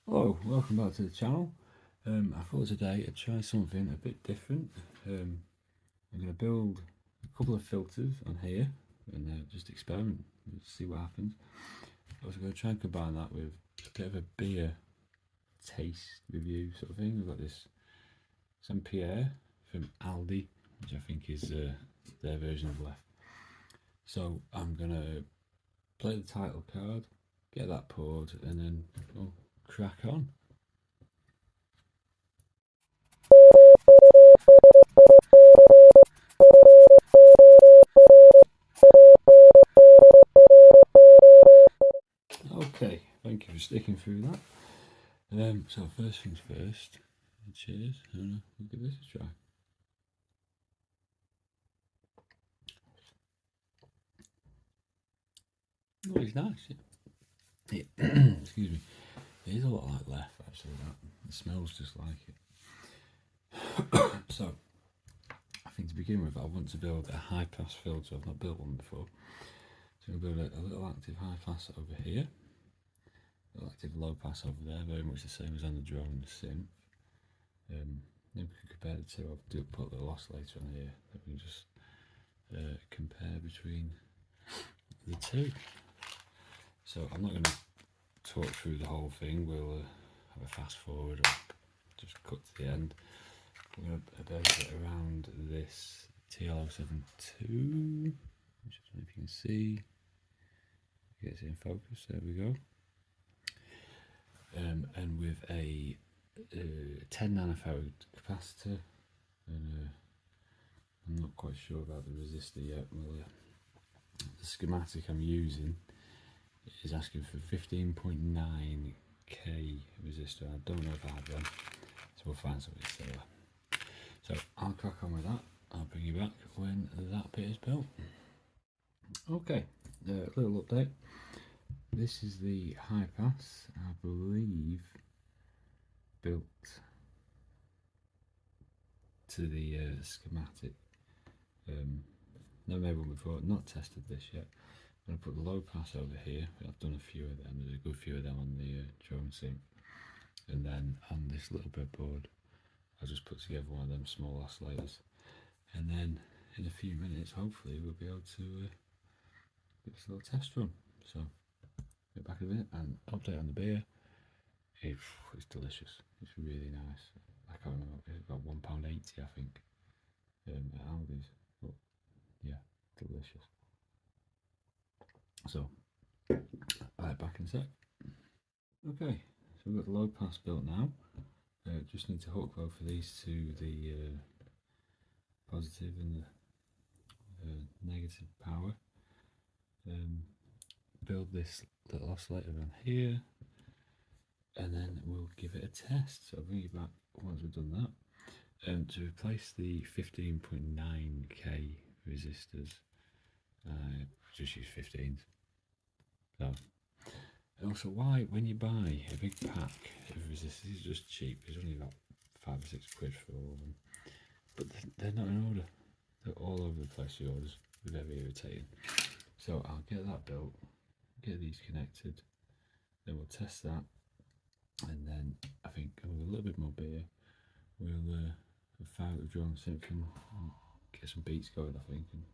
Hello, welcome back to the channel. I thought today I'd try something a bit different. I'm going to build a couple of filters on here and just experiment and see what happens. I was going to try and combine that with a bit of a beer taste review sort of thing. We've got this St Pierre from Aldi, which I think is their version of left. So I'm going to play the title card, get that poured, and then we'll crack on. Okay, thank you for sticking through that. So first things first, cheers, and we'll give this a try. Oh, it's nice. Yeah. Excuse me. It is a lot like left, actually. That it smells just like it. So, I think to begin with, I want to build a high pass filter. I've not built one before, so I'm going to build a little active high pass over here, a little active low pass over there, very much the same as on the drone synth. Then we can compare the two. I'll put a little oscillator on here that we can just compare between the two. So I'm not going to talk through the whole thing. We'll have a fast forward or just cut to the end. We're going to base it around this TL072, which I don't know if you can see. Gets in focus. There we go. And with a 10 nanofarad capacitor, and I'm not quite sure about the resistor yet. Well, the schematic I'm using is asking for 15.9k resistor. I don't know if I have one, so we'll find something similar. So I'll crack on with that. I'll bring you back when that bit is built. Okay, little update. This is the high pass, I believe, built to the schematic. Never made one before, not tested this yet. I'm going to put the low pass over here. I've done a few of them, there's a good few of them on the drone sync. And then on this little breadboard, I'll just put together one of them small oscillators. And then in a few minutes, hopefully, we'll be able to get this little test run. So, get back in a minute and update on the beer. It's delicious. It's really nice. I can't remember, it's about £1.80 I think at Aldi's. But yeah, delicious. So, I'll be back in a sec. Okay, so we've got the low pass built now. Just need to hook both of these to the positive and the negative power. Build this little oscillator on here, and then we'll give it a test. So I'll bring you back once we've done that. To replace the 15.9k resistors, just use 15s. So, and also, why when you buy a big pack of resistors, it's just cheap. It's only about £5 or £6 for all of them, but they're not in order. They're all over the place. The orders are very irritating. So I'll get that built, get these connected, then we'll test that, and then I think with a little bit more beer, we'll fire the drone synth and get some beats going, I think, and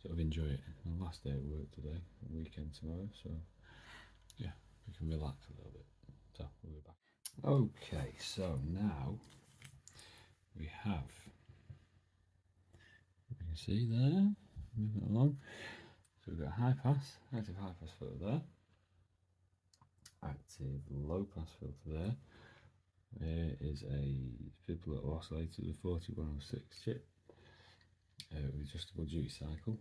sort of enjoy it. My last day at work today, weekend tomorrow, so yeah, we can relax a little bit. So we'll be back. Okay, so now we have, you can see there, moving along. So we've got a high pass, active high pass filter there, active low pass filter there. There is a simple little oscillator with 4106 chip with adjustable duty cycle.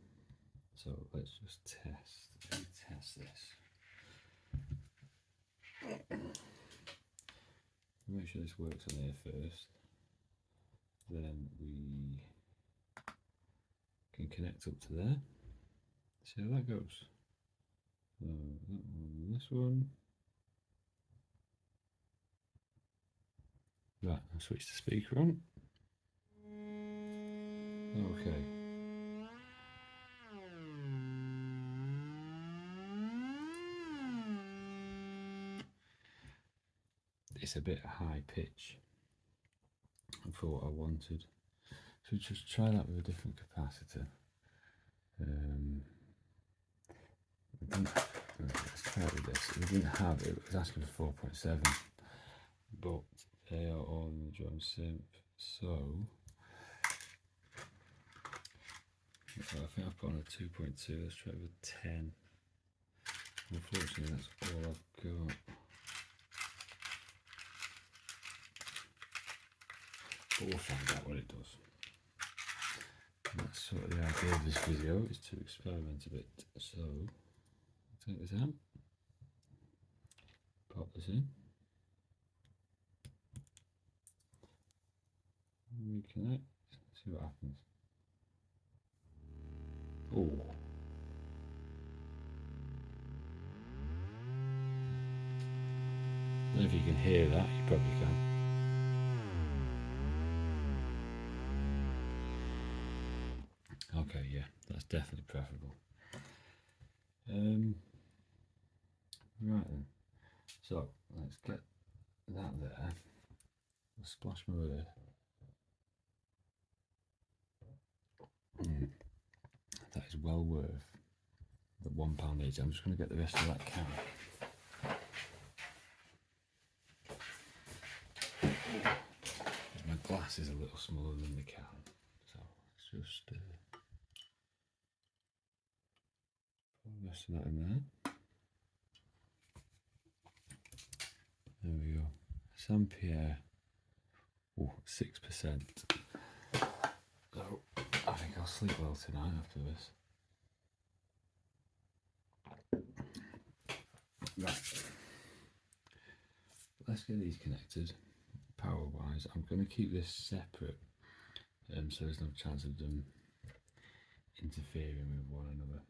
So let's just test this. Make sure this works on here first. Then we can connect up to there. See how that goes. So that one, this one. Right, I'll switch the speaker on. Okay. it's a bit high pitch for what I wanted. So just try that with a different capacitor. Let's try it with this. We didn't have it, was asking for 4.7, but they are all in the drum synth. So I think I've put on a 2.2. Let's try it with 10. Unfortunately, that's all I've got. But we'll find out what it does. And that's sort of the idea of this video, is to experiment a bit. So take this out, pop this in, reconnect, see what happens. Oh. I don't know if you can hear that, you probably can. Okay, yeah, that's definitely preferable. Right then, so let's get that there. I'll splash my word. That is well worth the £1.80. I'm just going to get the rest of that can. My glass is a little smaller than the can, so let's just put the rest of that in there. There we go. St Pierre, 6%. So I think I'll sleep well tonight after this. Right, let's get these connected. Power wise, I'm going to keep this separate, so there's no chance of them interfering with one another.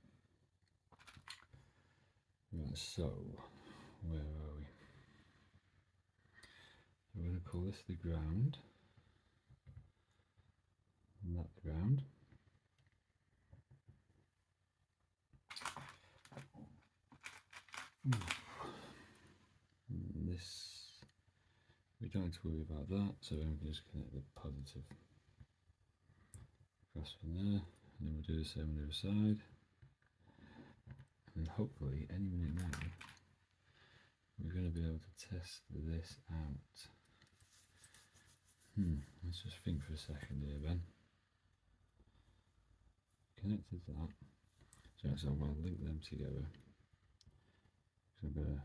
Right, so where are we? We're going to call this the ground, and that the ground. And this, we don't have to worry about that, so then we can just connect the positive across from there, and then we'll do the same on the other side. And hopefully any minute now we're going to be able to test this out. Let's just think for a second here, Ben. Connected to that, so I'm going to link them together. So I'm gonna,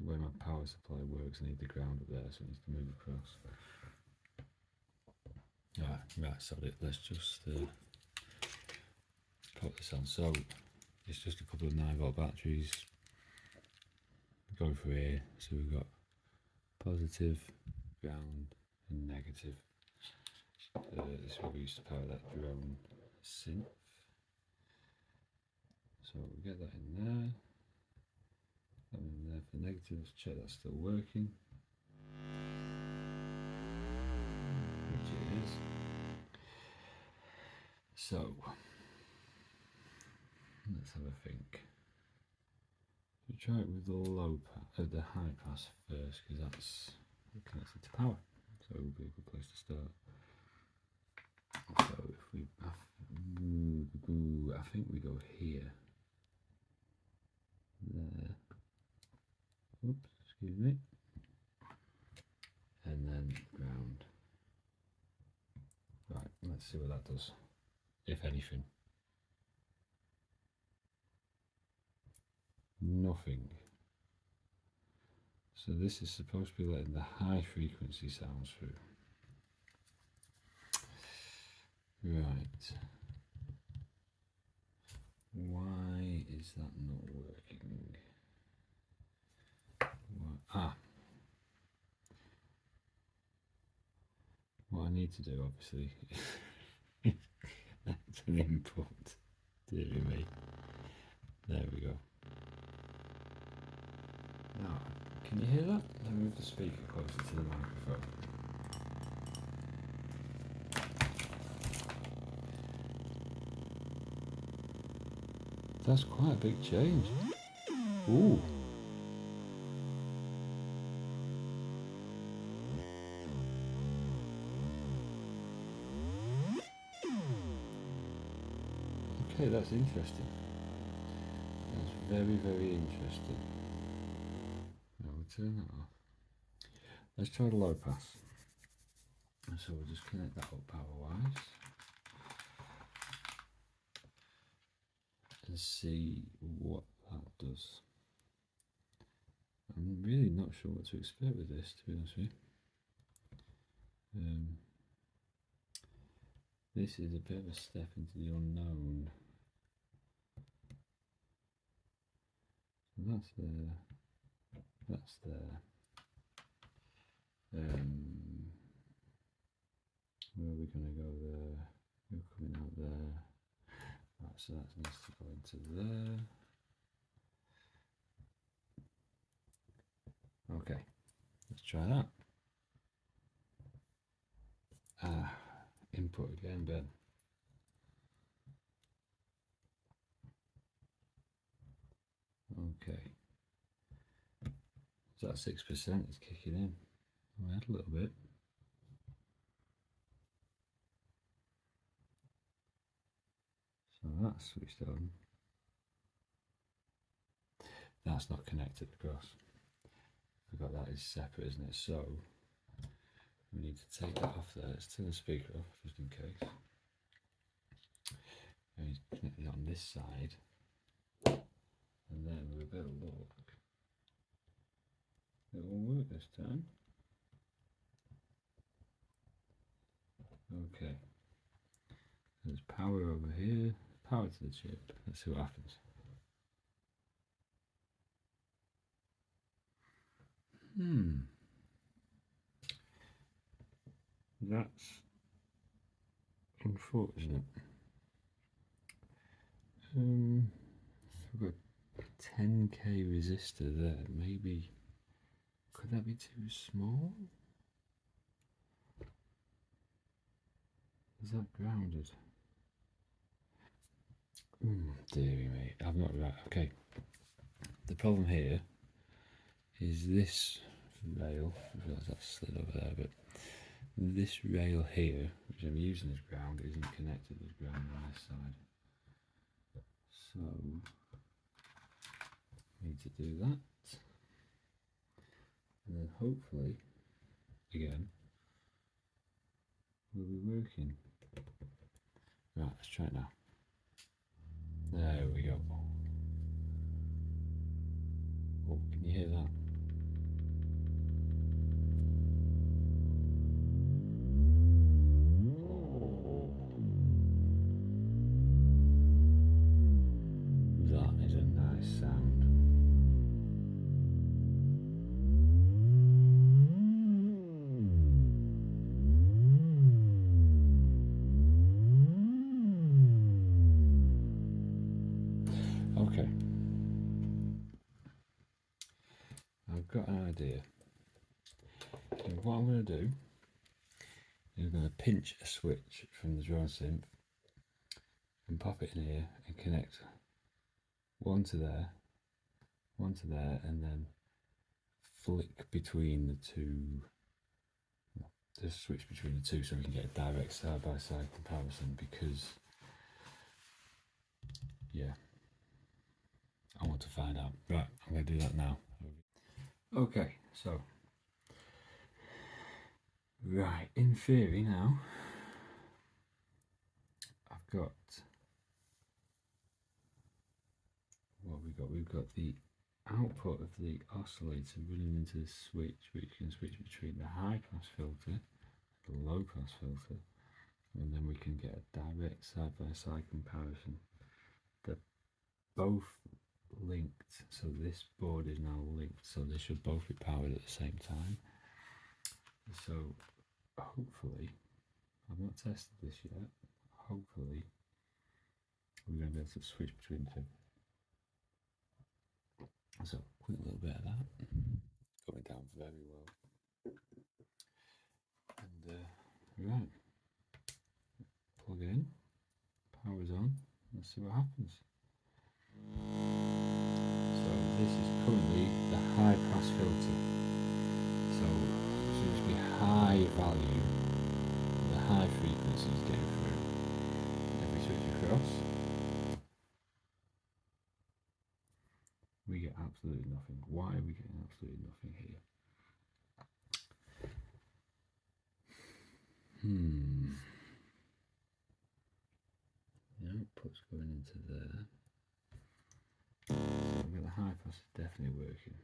the way my power supply works, I need the ground up there, so it needs to move across. Right, so let's just put this on. So it's just a couple of 9-volt batteries going through here. So we've got positive, ground, and negative. This will be used to power that drone synth. So we'll get that in there. That one in there for negative. Let's check that's still working. Which it is. So let's have a think. We'll try it with the low pass, the high pass first, because that's connected to power. So it will be a good place to start. So if we, I think we go here, there, oops, excuse me, and then ground. Right, let's see what that does, if anything. Nothing. So this is supposed to be letting the high frequency sounds through. Right. Why is that not working? What I need to do, obviously, that's an input. Dear me. There we go. Now, can you hear that? Let me move the speaker closer to the microphone. That's quite a big change. Ooh. Okay, that's interesting. That's very, very interesting. Now we'll turn that off. Let's try the low pass. And so we'll just connect that up power-wise. And see what that does. I'm really not sure what to expect with this, to be honest with you. This is a bit of a step into the unknown. So that's there. That's there. Where are we going to go there? We're coming out there. Right, so that needs to go into there. Okay, let's try that. Input again, Ben. Okay. So that 6% is kicking in. I'll add a little bit. So that's switched on. That's not connected across. I forgot that is separate, isn't it? So we need to take that off there. Let's turn the speaker off just in case. And connect it on this side. And then with a bit of luck, it will work this time. Okay. There's power over here. Power to the chip. Let's see what happens. That's unfortunate. We've got a 10k resistor there. Maybe could that be too small? Is that grounded? Dearie me, I'm not right. Okay. The problem here is this rail. I realise that slid over there, but this rail here, which I'm using as ground, isn't connected as ground on this side. So need to do that, and then hopefully, again, we'll be working. Right, let's try it now. There we go. Oh, can you hear that? That is a nice sound. Okay. I've got an idea. So what I'm going to do is I'm going to pinch a switch from the drone synth and pop it in here and connect one to there, and then flick between the two. Just switch between the two so we can get a direct side-by-side comparison, because yeah, I want to find out. Right, I'm going to do that now. Okay, so right, in theory now, I've got what we've got. We've got the output of the oscillator running into the switch, which can switch between the high pass filter, the low pass filter, and then we can get a direct side-by-side comparison. They're both linked, so this board is now linked, so they should both be powered at the same time. So hopefully, I've not tested this yet, hopefully we're going to be able to switch between the two. So quick little bit of that, going down very well. And right, plug it in, power's on, let's see what happens. So this is currently the high pass filter, so it should just be high value, the high frequencies getting through. If we switch across, absolutely nothing. Why are we getting absolutely nothing here? The output's going into there. So I've got the high pass is definitely working.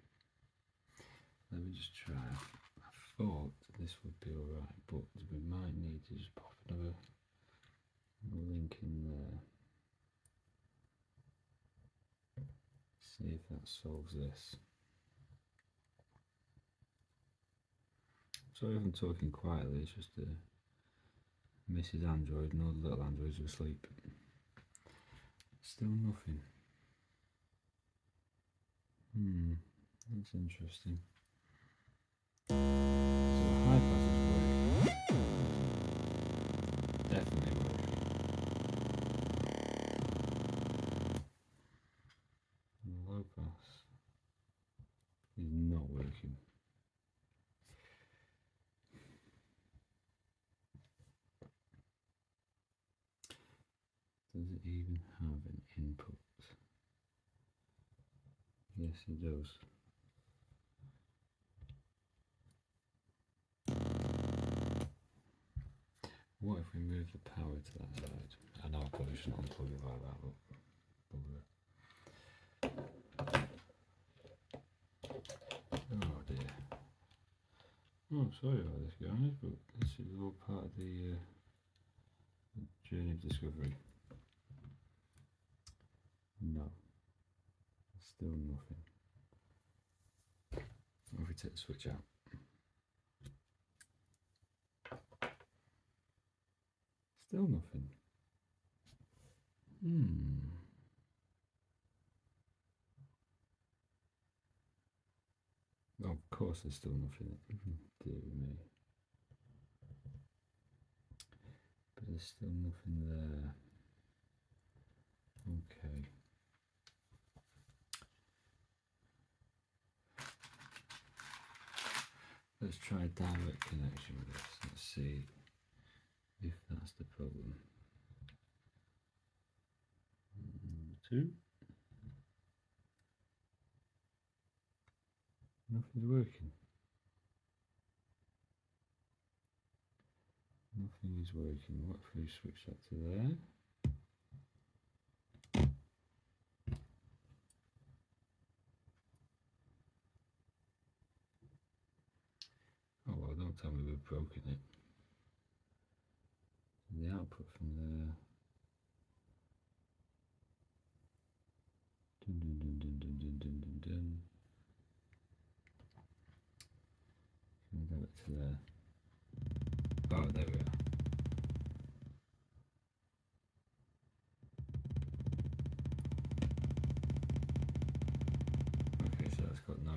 Let me just try. I thought this would be alright, but we might need to just pop another link in there. See if that solves this. Sorry if I'm talking quietly, it's just Mrs. Android and all the little androids are asleep. Still nothing. That's interesting. So the high pass is working. Definitely working. And the low pass is not working. Does it even have an input? Yes, it does. What if we move the power to that side? I know I probably shouldn't unplug it like that, but oh dear. Oh, sorry about this, guys, but this is all part of the journey of discovery. No, still nothing. What if we take the switch out? Still nothing. Oh, of course there's still nothing. Dear me. But there's still nothing there. Okay. Let's try a direct connection with this. Let's see if that's the problem. Number 2. Nothing's working. Nothing is working. What if we switch that to there? Oh well, don't tell me we've broken it. The output from there. Dun, dun, dun, dun, dun, dun, dun, dun, dun. Can we go back to there? Oh, there we are. Okay, so that's got no.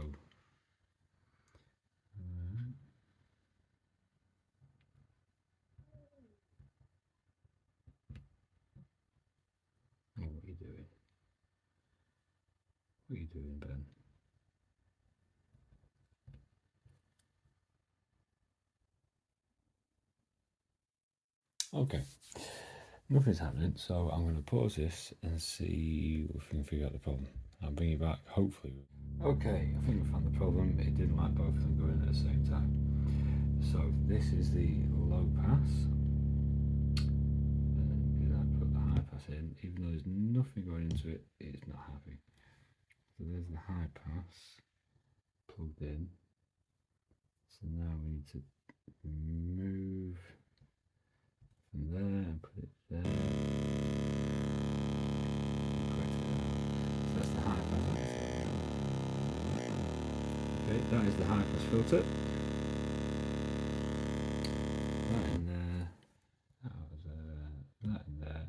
Oh, what are you doing? What are you doing, Ben? Okay, nothing's happening, so I'm going to pause this and see if we can figure out the problem. I'll bring you back, hopefully. Okay, I think I found the problem. It didn't like both of them going at the same time. So this is the low pass. And I put the high pass in, even though there's nothing going into it, it's not happy. So there's the high pass plugged in. So now we need to move from there and put it there. So that's the high pass. Okay, that is the high pass filter. That in there. That was that in there.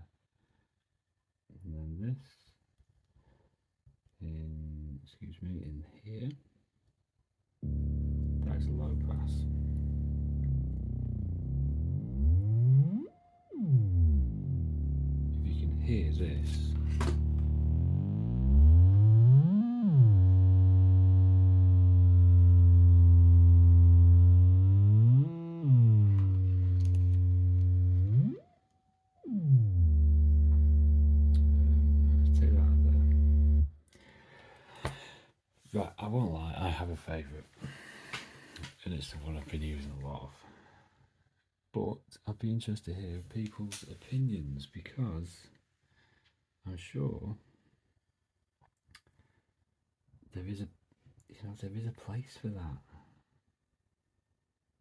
And then this in, excuse me, in here. That's a low pass. If you can hear this. Let's take that out there. Right, I won't lie, I have a favourite, and it's the one I've been using a lot of. But I'd be interested to hear people's opinions, because I'm sure there is a, there is a place for that.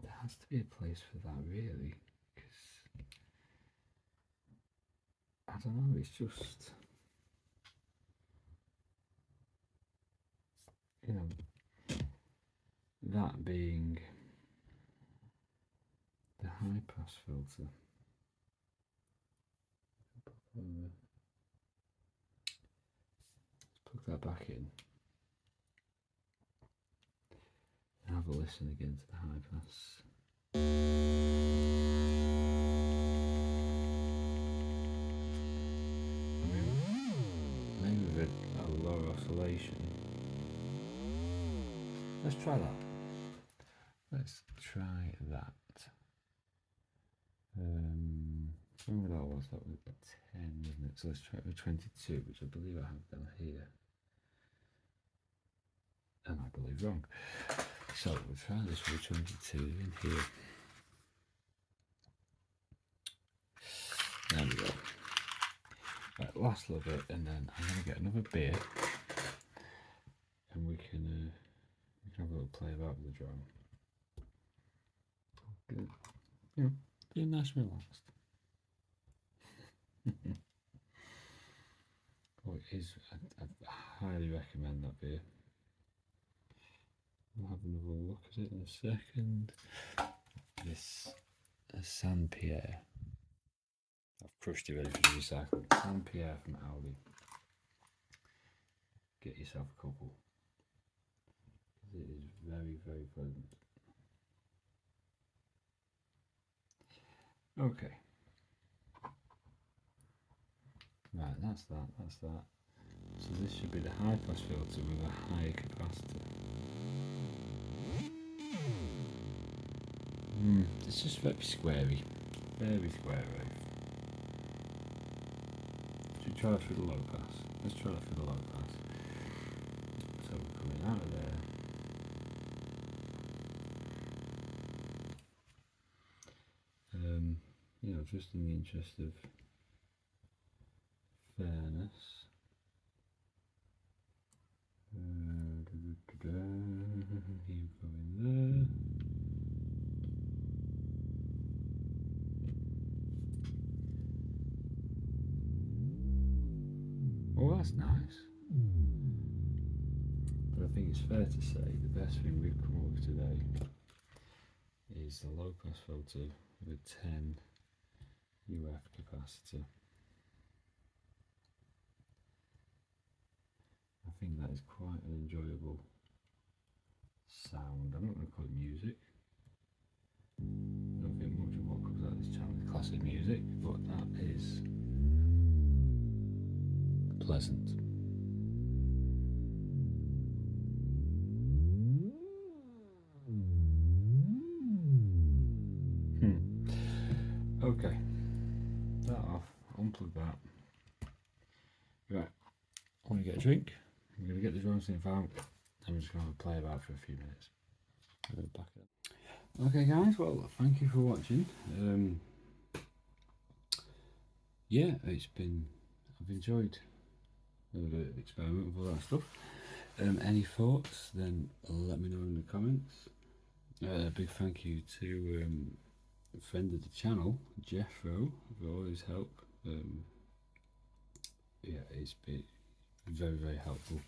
There has to be a place for that, really, because I don't know. It's just, that being the high pass filter. Let's plug that back in and have a listen again to the high pass. Maybe with a lower oscillation. Let's try that. Let's try that. Remember that was 10, wasn't it? So let's try it with 22, which I believe I have down here. And I believe wrong. So we'll try this with 22 in here. There we go. Right, last little bit, and then I'm going to get another beer, and we can have a little play about with the drum. Good. Be nice and relaxed. Oh, it is. I highly recommend that beer. We'll have another look at it in a second. This St Pierre. I've crushed it ready for the recycling. St Pierre from Aldi. Get yourself a couple. It is very, very pleasant. Okay. Right, that's that. So this should be the high pass filter with a higher capacitor. It's just very squarey. Very squarey. Should we try that through the low pass? Let's try that through the low pass. So we're coming out of there. Just in the interest of fairness. You go in there. Oh, that's nice. But I think it's fair to say the best thing we've come up with today is the low pass filter with a 10 UF capacitor. I think that is quite an enjoyable sound. I'm not going to call it music. I don't think much of what comes out of this channel is classic music, but that is pleasant. Okay, that off, unplug that. Right, I want to get a drink. I'm going to get the drum synth out. I'm just going to play about for a few minutes. Back up. Okay guys, well thank you for watching. Yeah, I've enjoyed the experiment with all that stuff. Any thoughts, then let me know in the comments. A big thank you to a friend of the channel, Jeffro, for all his help. Yeah, it's been very, very helpful,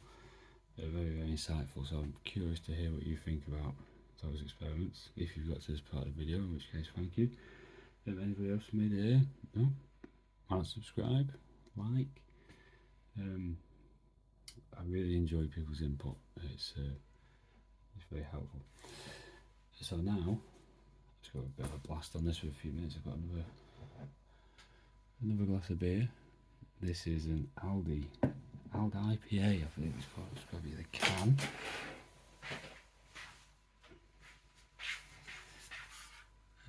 very, very insightful. So I'm curious to hear what you think about those experiments, if you've got to this part of the video, in which case thank you. Anybody else made it here? No? Why not subscribe, like? I really enjoy people's input. It's very helpful. So now, let's go a bit of a blast on this for a few minutes. I've got another glass of beer. This is an AldIPA, I think it's called. It's got to be the can.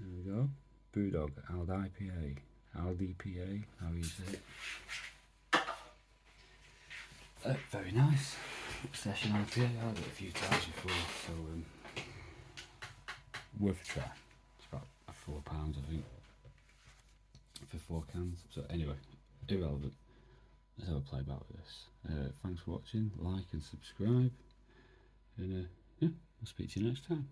There we go. Brewdog, AldIPA, how you say it. Very nice. session IPA. I had it a few times before, so worth a try. It's about £4, I think, for 4 cans. So anyway, irrelevant. Let's have a play about this. Thanks for watching. Like and subscribe. And yeah, I'll speak to you next time.